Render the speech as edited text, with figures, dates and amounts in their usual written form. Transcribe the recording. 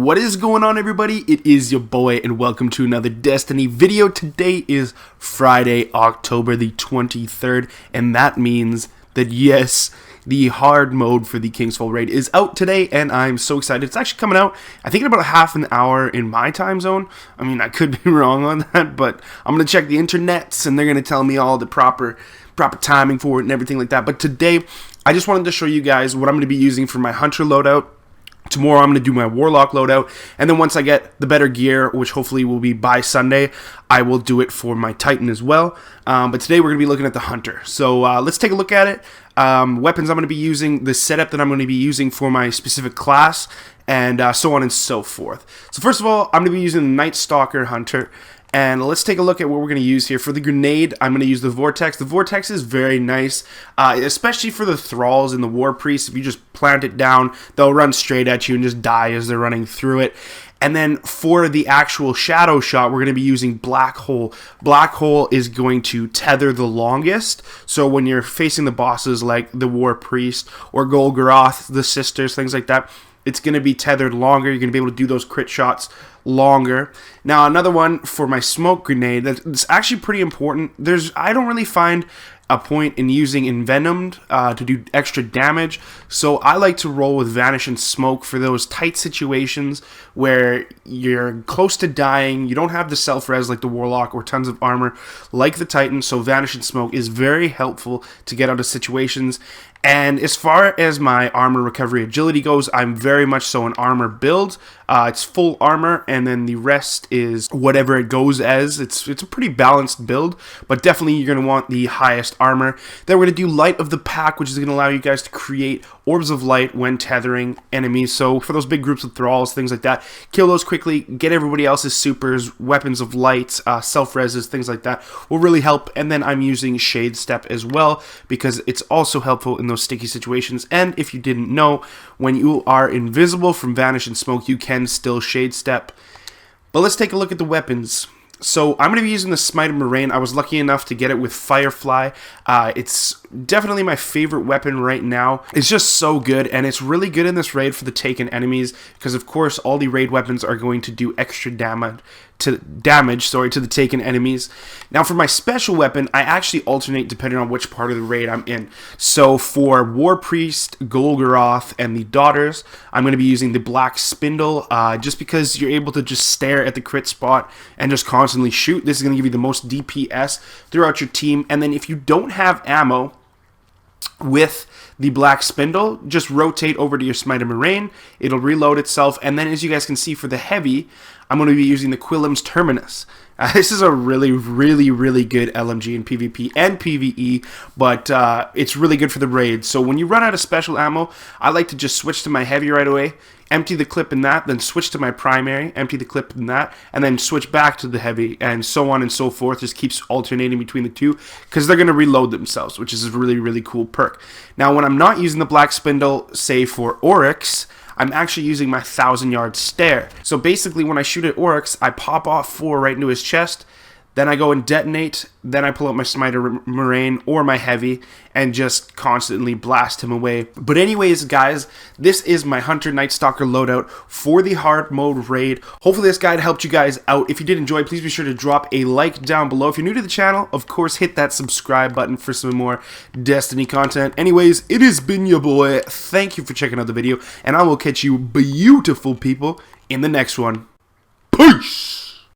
What is going on, everybody? It is your boy, and welcome to another Destiny video. Today is Friday, October the 23rd, and that means that, yes, the hard mode for the King's Fall raid is out today, and I'm so excited. It's actually coming out, I think, in about half an hour in my time zone. I mean, I could be wrong on that, but I'm going to check the internets, and they're going to tell me all the proper timing for it and everything like that. But today, I just wanted to show you guys what I'm going to be using for my Hunter loadout. Tomorrow I'm going to do my Warlock loadout, and then once I get the better gear, which hopefully will be by Sunday, I will do it for my Titan as well. But today we're going to be looking at the Hunter. So let's take a look at it. Weapons I'm going to be using, the setup that I'm going to be using for my specific class, and so on and so forth. So first of all, I'm going to be using the Night Stalker Hunter. And let's take a look at what we're going to use here. For the grenade, I'm going to use the Vortex. The Vortex is very nice, especially for the Thralls and the War Priests. If you just plant it down, they'll run straight at you and just die as they're running through it. And then for the actual Shadow Shot, we're going to be using Black Hole. Black Hole is going to tether the longest. So when you're facing the bosses like the War Priest or Golgoroth, the Sisters, things like that, it's going to be tethered longer. You're going to be able to do those crit shots longer. Now, another one for my smoke grenade, that's actually pretty important. I don't really find a point in using Envenomed to do extra damage, so I like to roll with Vanish and Smoke for those tight situations where you're close to dying, you don't have the self-res like the Warlock or tons of armor like the Titan, so Vanish and Smoke is very helpful to get out of situations. And as far as my armor recovery agility goes, I'm very much so an armor build. It's full armor, and then the rest is whatever it goes as. It's a pretty balanced build, but definitely you're going to want the highest armor. Then we're going to do Light of the Pack, which is going to allow you guys to create orbs of light when tethering enemies. So for those big groups of thralls, things like that, kill those quickly, get everybody else's supers, weapons of light, self-reses, things like that will really help. And then I'm using Shade Step as well, because it's also helpful in those sticky situations. And if you didn't know, when you are invisible from Vanish and Smoke, you can still Shade Step. But let's take a look at the weapons. So I'm going to be using the Smite of Moraine. I was lucky enough to get it with Firefly. It's definitely my favorite weapon right now. It's just so good, and it's really good in this raid for the taken enemies, because of course all the raid weapons are going to do extra damage to the taken enemies. Now for my special weapon, I actually alternate depending on which part of the raid I'm in. So for War Priest, Golgoroth, and the Daughters, I'm going to be using the Black Spindle, just because you're able to just stare at the crit spot and just constantly shoot. This is going to give you the most DPS throughout your team. And then if you don't have ammo with the Black Spindle, just rotate over to your Smite of Moraine. It'll reload itself. And then as you guys can see, for the heavy, I'm going to be using the Quillem's Terminus. This is a really good LMG in PvP and PvE, but it's really good for the raid. So when you run out of special ammo, I like to just switch to my heavy right away, empty the clip in that, then switch to my primary, empty the clip in that, and then switch back to the heavy, and so on and so forth. Just keeps alternating between the two, because they're going to reload themselves, which is a really cool perk. Now, when I'm not using the Black Spindle, say for Oryx, I'm actually using my 1,000-yard stare. So basically, when I shoot at Oryx, I pop off 4 right into his chest, then I go and detonate, then I pull out my Smite of Moraine or my heavy and just constantly blast him away. But anyways, guys, this is my Hunter Night Stalker loadout for the hard mode raid. Hopefully this guide helped you guys out. If you did enjoy, please be sure to drop a like down below. If you're new to the channel, of course, hit that subscribe button for some more Destiny content. Anyways, it has been your boy. Thank you for checking out the video, and I will catch you beautiful people in the next one. Peace!